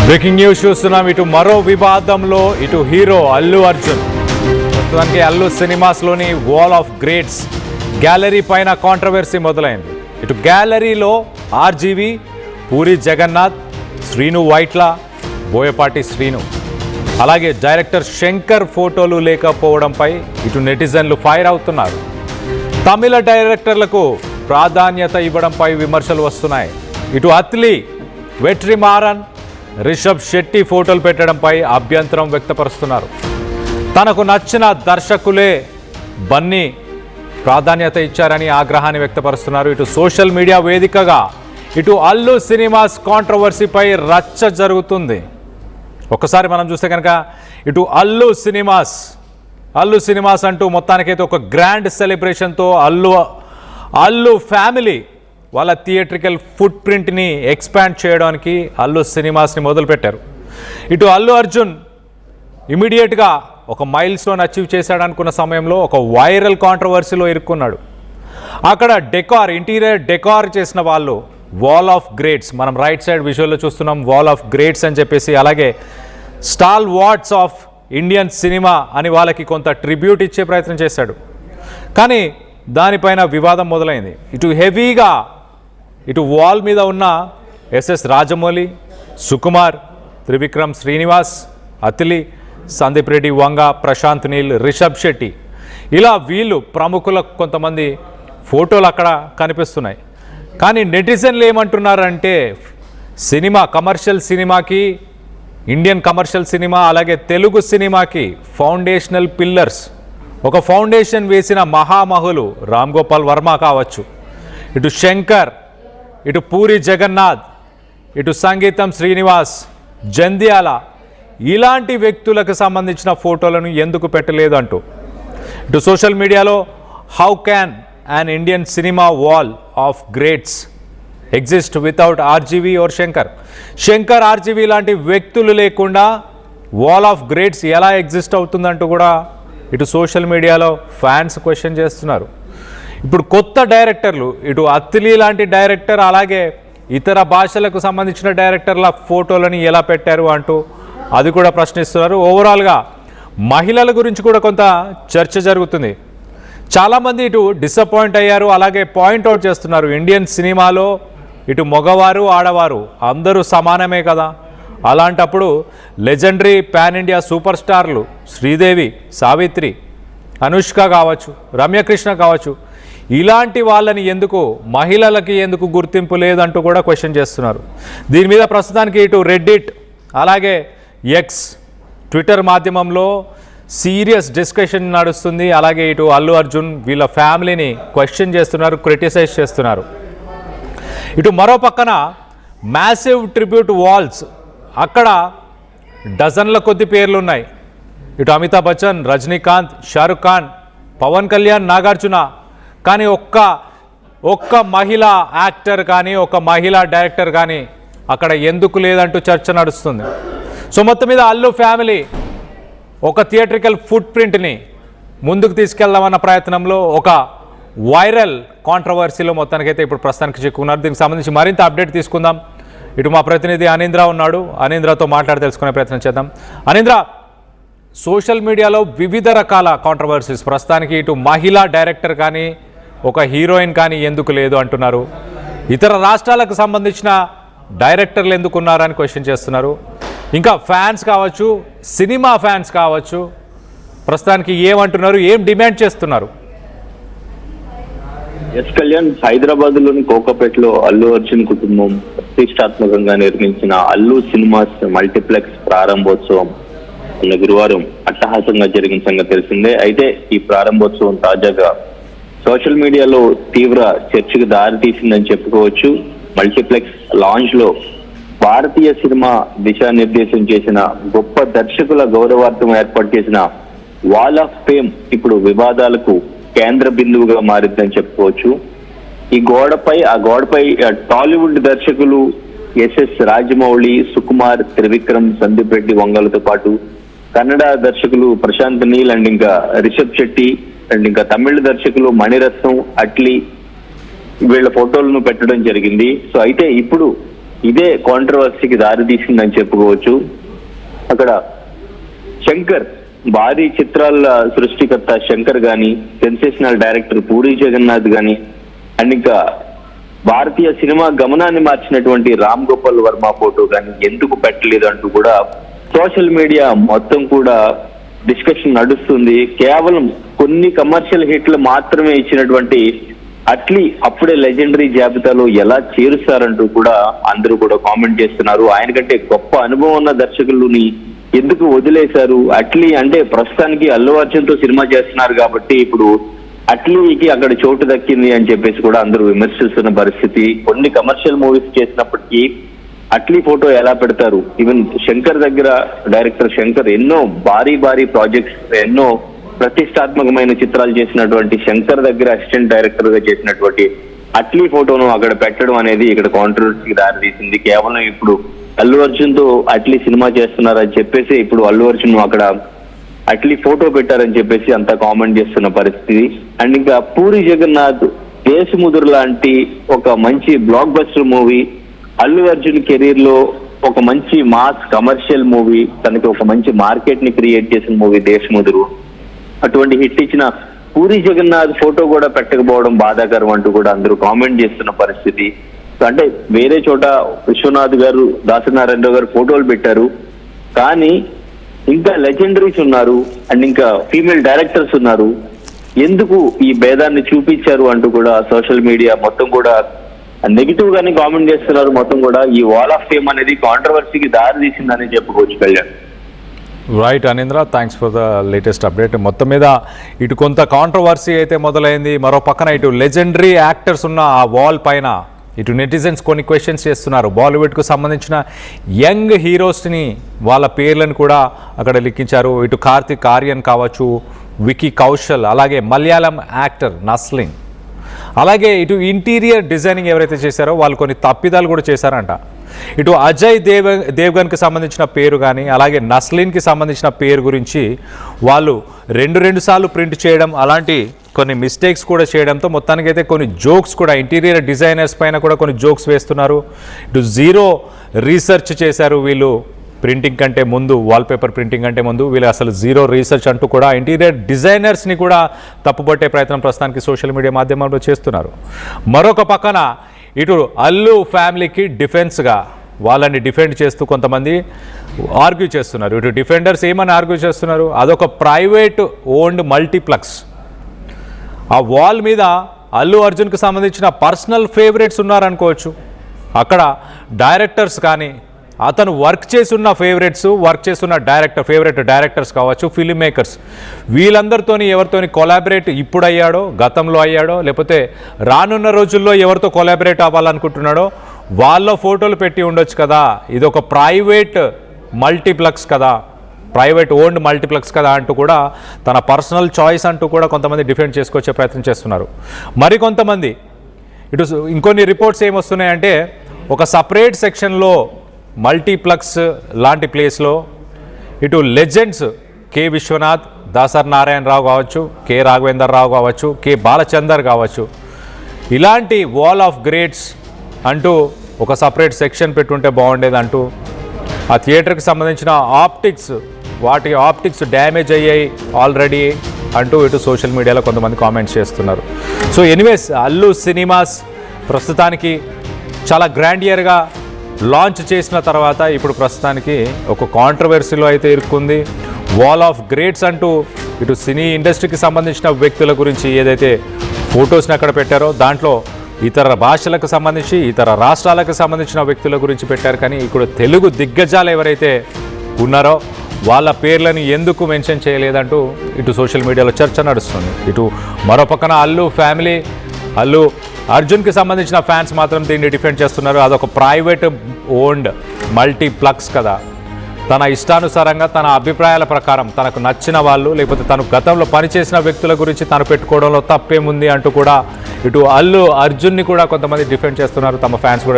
Breaking news చూస్తున్నాం. ఇటు మరో వివాదంలో ఇటు హీరో అల్లు అర్జున్ ప్రస్తుతానికి అల్లు సినిమాస్లోని వాల్ ఆఫ్ గ్రేట్స్ గ్యాలరీ పైన కాంట్రవర్సీ మొదలైంది. ఇటు గ్యాలరీలో ఆర్జీవి, పూరి జగన్నాథ్, శ్రీను వైట్ల, బోయపాటి శ్రీను, అలాగే డైరెక్టర్ శంకర్ ఫోటోలు లేకపోవడంపై ఇటు నెటిజన్లు ఫైర్ అవుతున్నారు. తమిళ డైరెక్టర్లకు ప్రాధాన్యత ఇవ్వడంపై విమర్శలు వస్తున్నాయి. ఇటు అత్లీ, వెట్రిమారన్, రిషబ్ శెట్టి ఫోటోలు పెట్టడంపై అభ్యంతరం వ్యక్తపరుస్తున్నారు. తనకు నచ్చిన దర్శకులే బన్నీ ప్రాధాన్యత ఇచ్చారని ఆగ్రహాన్ని వ్యక్తపరుస్తున్నారు. ఇటు సోషల్ మీడియా వేదికగా ఇటు అల్లు సినిమాస్ కాంట్రవర్సీపై రచ్చ జరుగుతుంది. ఒకసారి మనం చూస్తే కనుక ఇటు అల్లు సినిమాస్ అంటూ మొత్తానికైతే ఒక గ్రాండ్ సెలబ్రేషన్తో అల్లు ఫ్యామిలీ వాళ్ళ థియేట్రికల్ ఫుట్ ప్రింట్ని ఎక్స్పాండ్ చేయడానికి అల్లు సినిమాస్ని మొదలుపెట్టారు. ఇటు అల్లు అర్జున్ ఇమీడియట్గా ఒక మైల్ స్టోన్ అచీవ్ చేశాడనుకున్న సమయంలో ఒక వైరల్ కాంట్రవర్సీలో ఇరుక్కున్నాడు. అక్కడ ఇంటీరియర్ డెకార్ చేసిన వాళ్ళు వాల్ ఆఫ్ గ్రేట్స్, మనం రైట్ సైడ్ విజువల్లో చూస్తున్నాం వాల్ ఆఫ్ గ్రేట్స్ అని చెప్పేసి, అలాగే stalwarts of Indian cinema అని వాళ్ళకి కొంత ట్రిబ్యూట్ ఇచ్చే ప్రయత్నం చేశాడు. కానీ దానిపైన వివాదం మొదలైంది. ఇటు హెవీగా ఇటు వాల్ మీద ఉన్న ఎస్ఎస్ రాజమౌళి, సుకుమార్, త్రివిక్రమ్ శ్రీనివాస్, అత్లీ, సందీప్ రెడ్డి వంగ, ప్రశాంత్ నీల్, రిషబ్ శెట్టి, ఇలా వీళ్ళు ప్రముఖుల కొంతమంది ఫోటోలు అక్కడ కనిపిస్తున్నాయి. కానీ నెటిజన్లు ఏమంటున్నారంటే కమర్షియల్ సినిమాకి, ఇండియన్ కమర్షియల్ సినిమా అలాగే తెలుగు సినిమాకి ఫౌండేషనల్ పిల్లర్స్, ఒక ఫౌండేషన్ వేసిన మహామహులు రామ్ గోపాల్ వర్మ కావచ్చు, ఇటు శంకర్, ఇటు పూరి జగన్నాథ్, ఇటు సంగీతం శ్రీనివాస్, జంధ్యాల, ఇలాంటి వ్యక్తులకు సంబంధించిన ఫోటోలను ఎందుకు పెట్టలేదు అంటూ ఇటు సోషల్ మీడియాలో how can an Indian cinema wall of greats exist without RGV or Shankar RGV లాంటి వ్యక్తులు లేకుండా వాల్ ఆఫ్ గ్రేట్స్ ఎలా ఎగ్జిస్ట్ అవుతుందంటూ కూడా ఇటు సోషల్ మీడియాలో ఫ్యాన్స్ క్వశ్చన్ చేస్తున్నారు. ఇప్పుడు కొత్త డైరెక్టర్లు, ఇటు అత్లీ లాంటి డైరెక్టర్ అలాగే ఇతర భాషలకు సంబంధించిన డైరెక్టర్ల ఫోటోలని ఎలా పెట్టారు అంటూ అది కూడా ప్రశ్నిస్తున్నారు. ఓవరాల్గా మహిళల గురించి కూడా కొంత చర్చ జరుగుతుంది. చాలామంది ఇటు డిసప్పాయింట్ అయ్యారు, అలాగే పాయింట్అవుట్ చేస్తున్నారు ఇండియన్ సినిమాలో ఇటు మగవారు ఆడవారు అందరూ సమానమే కదా, అలాంటప్పుడు లెజెండరీ పాన్ ఇండియా సూపర్ స్టార్లు శ్రీదేవి, సావిత్రి, అనుష్క కావచ్చు, రమ్యకృష్ణ కావచ్చు, ఇలాంటి వాళ్ళని ఎందుకు, మహిళలకి ఎందుకు గుర్తింపు లేదంటూ కూడా క్వశ్చన్ చేస్తున్నారు. దీని మీద ప్రస్తుతానికి ఇటు రెడ్డిట్ అలాగే ఎక్స్ ట్విట్టర్ మాధ్యమంలో సీరియస్ డిస్కషన్ నడుస్తుంది. అలాగే ఇటు అల్లు అర్జున్ వీళ్ళ ఫ్యామిలీని క్వశ్చన్ చేస్తున్నారు, క్రిటిసైజ్ చేస్తున్నారు. ఇటు మరో పక్కన మ్యాసివ్ ట్రిబ్యూట్ వాల్స్, అక్కడ డజన్ల కొద్ది పేర్లు ఉన్నాయి. ఇటు అమితాబ్ బచ్చన్, రజనీకాంత్, షారుఖ్ ఖాన్, పవన్ కళ్యాణ్, నాగార్జున, కానీ ఒక్క మహిళా యాక్టర్ కానీ ఒక మహిళా డైరెక్టర్ కానీ అక్కడ ఎందుకు లేదంటూ చర్చ నడుస్తుంది. సో మొత్తం మీద అల్లు ఫ్యామిలీ ఒక థియేట్రికల్ ఫుట్ ప్రింట్ని ముందుకు తీసుకెళ్దామన్న ప్రయత్నంలో ఒక వైరల్ కాంట్రవర్సీలో మొత్తానికైతే ఇప్పుడు ప్రస్తుతానికి చిక్కుకున్నారు. దీనికి సంబంధించి మరింత అప్డేట్ తీసుకుందాం. ఇటు మా ప్రతినిధి అనీంద్ర ఉన్నాడు, అనీంద్రతో మాట్లాడి తెలుసుకునే ప్రయత్నం చేద్దాం. అనీంద్ర, సోషల్ మీడియాలో వివిధ రకాల కాంట్రవర్సీస్, ప్రస్తుతానికి ఇటు మహిళా డైరెక్టర్ కానీ ఒక హీరోయిన్ కానీ ఎందుకు లేదు అంటున్నారు, ఇతర రాష్ట్రాలకు సంబంధించిన డైరెక్టర్లు ఎందుకున్నారని క్వశ్చన్ చేస్తున్నారు. ఇంకా ఫ్యాన్స్ కావచ్చు, సినిమా ఫ్యాన్స్ కావచ్చు, ప్రస్తుతానికి ఏమంటున్నారు, ఏం డిమాండ్ చేస్తున్నారు? ఎస్ కళ్యాణ్, హైదరాబాద్ లోని కోకాపేటలో అల్లు అర్జున్ కుటుంబం ప్రతిష్టాత్మకంగా నిర్మించిన అల్లు సినిమాస్ మల్టీప్లెక్స్ ప్రారంభోత్సవం గురువారం అట్టహాసంగా జరిగిన సంగతి తెలిసిందే. అయితే ఈ ప్రారంభోత్సవం తాజాగా సోషల్ మీడియాలో తీవ్ర చర్చకు దారి తీసిందని చెప్పుకోవచ్చు. మల్టీప్లెక్స్ లాంచ్ లో భారతీయ సినిమా దిశానిర్దేశం చేసిన గొప్ప దర్శకుల గౌరవార్థం ఏర్పాటు చేసిన వాల్ ఆఫ్ ఫేమ్ ఇప్పుడు వివాదాలకు కేంద్ర బిందువుగా మారిందని చెప్పుకోవచ్చు. ఆ గోడపై టాలీవుడ్ దర్శకులు ఎస్ఎస్ రాజమౌళి, సుకుమార్, త్రివిక్రమ్, సందీప్ రెడ్డి వంగలతో పాటు కన్నడ దర్శకులు ప్రశాంత్ నీల్ అండ్ ఇంకా రిషబ్ శెట్టి అండ్ ఇంకా తమిళ దర్శకులు మణిరత్నం, అట్లీ వీళ్ళ ఫోటోలను పెట్టడం జరిగింది. సో అయితే ఇప్పుడు ఇదే కాంట్రవర్సీకి దారి తీసిందని చెప్పుకోవచ్చు. అక్కడ శంకర్, భారీ చిత్రాల సృష్టికర్త శంకర్ గాని, సెన్సేషనల్ డైరెక్టర్ పూరి జగన్నాథ్ గాని, అండ్ ఇంకా భారతీయ సినిమా గమనాన్ని మార్చినటువంటి రామ్ గోపాల్ వర్మ ఫోటో గాని ఎందుకు పెట్టలేదు అంటూ కూడా సోషల్ మీడియా మొత్తం కూడా డిస్కషన్ నడుస్తుంది. కేవలం కొన్ని కమర్షియల్ హిట్లు మాత్రమే ఇచ్చినటువంటి అట్లీ అప్పుడే లెజెండరీ జాబితాలో ఎలా చేరుస్తారంటూ కూడా అందరూ కూడా కామెంట్ చేస్తున్నారు. ఆయన కంటే గొప్ప అనుభవం ఉన్న దర్శకులని ఎందుకు వదిలేశారు? అట్లీ అంటే ప్రస్తుతానికి అల్లు అర్జున్ తో సినిమా చేస్తున్నారు కాబట్టి ఇప్పుడు అట్లీకి అక్కడ చోటు దక్కింది అని చెప్పేసి కూడా అందరూ విమర్శిస్తున్న పరిస్థితి. కొన్ని కమర్షియల్ మూవీస్ చేసినప్పటికీ అట్లీ ఫోటో ఎలా పెడతారు? ఈవెన్ శంకర్ దగ్గర డైరెక్టర్ శంకర్ ఎన్నో భారీ ప్రాజెక్ట్స్, ఎన్నో ప్రతిష్టాత్మకమైన చిత్రాలు చేసినటువంటి శంకర్ దగ్గర అసిస్టెంట్ డైరెక్టర్ గా చేసినటువంటి అట్లీ ఫోటోను అక్కడ పెట్టడం అనేది ఇక్కడ కాంట్రవర్సీకి దారి తీసింది. కేవలం ఇప్పుడు అల్లు అర్జున్ తో అట్లీ సినిమా చేస్తున్నారని చెప్పేసి ఇప్పుడు అల్లు అర్జున్ అక్కడ అట్లీ ఫోటో పెట్టారని చెప్పేసి అంతా కామెంట్ చేస్తున్న పరిస్థితి. అండ్ ఇంకా పూరి జగన్నాథ్ దేశముదురు లాంటి ఒక మంచి block buster movie, Allu Arjun career లో ఒక మంచి మాస్ కమర్షియల్ మూవీ, తనకి ఒక మంచి మార్కెట్ ని క్రియేట్ చేసిన మూవీ దేశముదురు, అటువంటి హిట్ ఇచ్చిన పూరి జగన్నాథ్ ఫోటో కూడా పెట్టకపోవడం బాధాకరం అంటూ కూడా అందరూ కామెంట్ చేస్తున్న పరిస్థితి. అంటే వేరే చోట విశ్వనాథ్ గారు, దాసనారాయణరావు గారు ఫోటోలు పెట్టారు, కానీ ఇంకా లెజెండరీస్ ఉన్నారు అండ్ ఇంకా ఫీమేల్ డైరెక్టర్స్ ఉన్నారు, ఎందుకు ఈ భేదాన్ని చూపించారు అంటూ కూడా సోషల్ మీడియా మొత్తం కూడా నెగిటివ్ గానే కామెంట్ చేస్తున్నారు. మొత్తం కూడా ఈ వాల్ ఆఫ్ ఫేమ్ అనేది కాంట్రవర్సీకి దారి తీసిందని చెప్పుకోవచ్చు Kalyan. Right అనేంద్ర, thanks for the latest update. మొత్తం మీద ఇటు కొంత కాంట్రవర్సీ అయితే మొదలైంది, మరో పక్కన ఇటు లెజెండరీ యాక్టర్స్ ఉన్న ఆ వాల్ పైన ఇటు నెటిజన్స్ కొన్ని క్వశ్చన్స్ చేస్తున్నారు. బాలీవుడ్కు సంబంధించిన యంగ్ హీరోస్ని వాళ్ళ పేర్లను కూడా అక్కడ లిఖించారు. ఇటు కార్తిక్ ఆర్యన్ కావచ్చు, వికీ కౌశల్, అలాగే మలయాళం యాక్టర్ నస్లిన్, అలాగే ఇటు ఇంటీరియర్ డిజైనింగ్ ఎవరైతే చేశారో వాళ్ళు కొన్ని తప్పిదాలు కూడా చేశారంట. ఇటు అజయ్ దేవ్గన్కి సంబంధించిన పేరు కానీ, అలాగే నస్లిన్కి సంబంధించిన పేరు గురించి వాళ్ళు రెండు సార్లు ప్రింట్ చేయడం, అలాంటి కొన్ని మిస్టేక్స్ కూడా చేయడంతో మొత్తానికైతే కొన్ని జోక్స్ కూడా ఇంటీరియర్ డిజైనర్స్ పైన కూడా కొన్ని జోక్స్ వేస్తున్నారు. ఇటు జీరో రీసెర్చ్ చేశారు వీళ్ళు ప్రింటింగ్ కంటే ముందు, వాల్పేపర్ ప్రింటింగ్ కంటే ముందు వీళ్ళు అసలు జీరో రీసెర్చ్ అంటూ కూడా ఇంటీరియర్ డిజైనర్స్ని కూడా తప్పుపట్టే ప్రయత్నం ప్రస్తుతానికి సోషల్ మీడియా మాధ్యమాల్లో చేస్తున్నారు. మరొక పక్కన ఇటు అల్లు ఫ్యామిలీకి డిఫెన్స్గా వాళ్ళని డిఫెండ్ చేస్తూ కొంతమంది ఆర్గ్యూ చేస్తున్నారు. ఇటు డిఫెండర్స్ ఏమని ఆర్గ్యూ చేస్తున్నారు? అదొక ప్రైవేట్ ఓన్డ్ మల్టీప్లెక్స్, ఆ వాల్ మీద అల్లు అర్జున్కి సంబంధించిన పర్సనల్ ఫేవరెట్స్ ఉన్నారనుకోవచ్చు. అక్కడ డైరెక్టర్స్ కానీ, అతను వర్క్ చేస్తున్న ఫేవరెట్ డైరెక్టర్స్ కావచ్చు, ఫిల్మ్ మేకర్స్, వీళ్ళందరితోని ఎవరితోని కొలాబరేట్ ఇప్పుడు అయ్యాడో, గతంలో అయ్యాడో, లేకపోతే రానున్న రోజుల్లో ఎవరితో కొలాబరేట్ అవ్వాలనుకుంటున్నాడో వాళ్ళ ఫోటోలు పెట్టి ఉండొచ్చు కదా. ఇది ఒక ప్రైవేట్ మల్టీప్లెక్స్ కదా, ప్రైవేట్ ఓన్డ్ మల్టీప్లెక్స్ కదా అంటూ కూడా తన పర్సనల్ చాయిస్ అంటూ కూడా కొంతమంది డిఫెండ్ చేసుకొచ్చే ప్రయత్నం చేస్తున్నారు. మరికొంతమంది ఇటు ఇంకొన్ని రిపోర్ట్స్ ఏమొస్తున్నాయంటే ఒక సపరేట్ సెక్షన్లో మల్టీప్లెక్స్ లాంటి ప్లేస్లో ఇటు లెజెండ్స్ కె విశ్వనాథ్, దాసర్ నారాయణరావు కావచ్చు, కె రాఘవేందర్ రావు కావచ్చు, కె బాలచందర్ కావచ్చు, ఇలాంటి వాల్ ఆఫ్ గ్రేట్స్ అంటూ ఒక సపరేట్ సెక్షన్ పెట్టుంటే బాగుండేది అంటూ, ఆ థియేటర్కి సంబంధించిన వాటి ఆప్టిక్స్ డ్యామేజ్ అయ్యాయి ఆల్రెడీ అంటూ ఇటు సోషల్ మీడియాలో కొంతమంది కామెంట్స్ చేస్తున్నారు. సో ఎనీవేస్, అల్లు సినిమాస్ ప్రస్తుతానికి చాలా గ్రాండియర్గా లాంచ్ చేసిన తర్వాత ఇప్పుడు ప్రస్తుతానికి ఒక కాంట్రవర్సీలో అయితే ఇరుక్కుంది. వాల్ ఆఫ్ గ్రేట్స్ అంటూ ఇటు సినీ ఇండస్ట్రీకి సంబంధించిన వ్యక్తుల గురించి ఏదైతే ఫొటోస్ని అక్కడ పెట్టారో దాంట్లో ఇతర భాషలకు సంబంధించి, ఇతర రాష్ట్రాలకు సంబంధించిన వ్యక్తుల గురించి పెట్టారు. కానీ ఇక్కడ తెలుగు దిగ్గజాలు ఎవరైతే ఉన్నారో వాళ్ళ పేర్లను ఎందుకు మెన్షన్ చేయలేదంటూ ఇటు సోషల్ మీడియాలో చర్చ నడుస్తుంది. ఇటు మరో పక్కన అల్లు ఫ్యామిలీ, అల్లు అర్జున్కి సంబంధించిన ఫ్యాన్స్ మాత్రం దీన్ని డిఫెండ్ చేస్తున్నారు. అదొక ప్రైవేట్ ఓన్డ్ మల్టీప్లెక్స్ కదా, తన ఇష్టానుసారంగా తన అభిప్రాయాల ప్రకారం తనకు నచ్చిన వాళ్ళు, లేకపోతే తను గతంలో పనిచేసిన వ్యక్తుల గురించి తను పెట్టుకోవడంలో తప్పేముంది అంటూ కూడా ఇటు అల్లు అర్జున్ని కూడా కొంతమంది డిఫెండ్ చేస్తున్నారు. తమ ఫ్యాన్స్ కూడా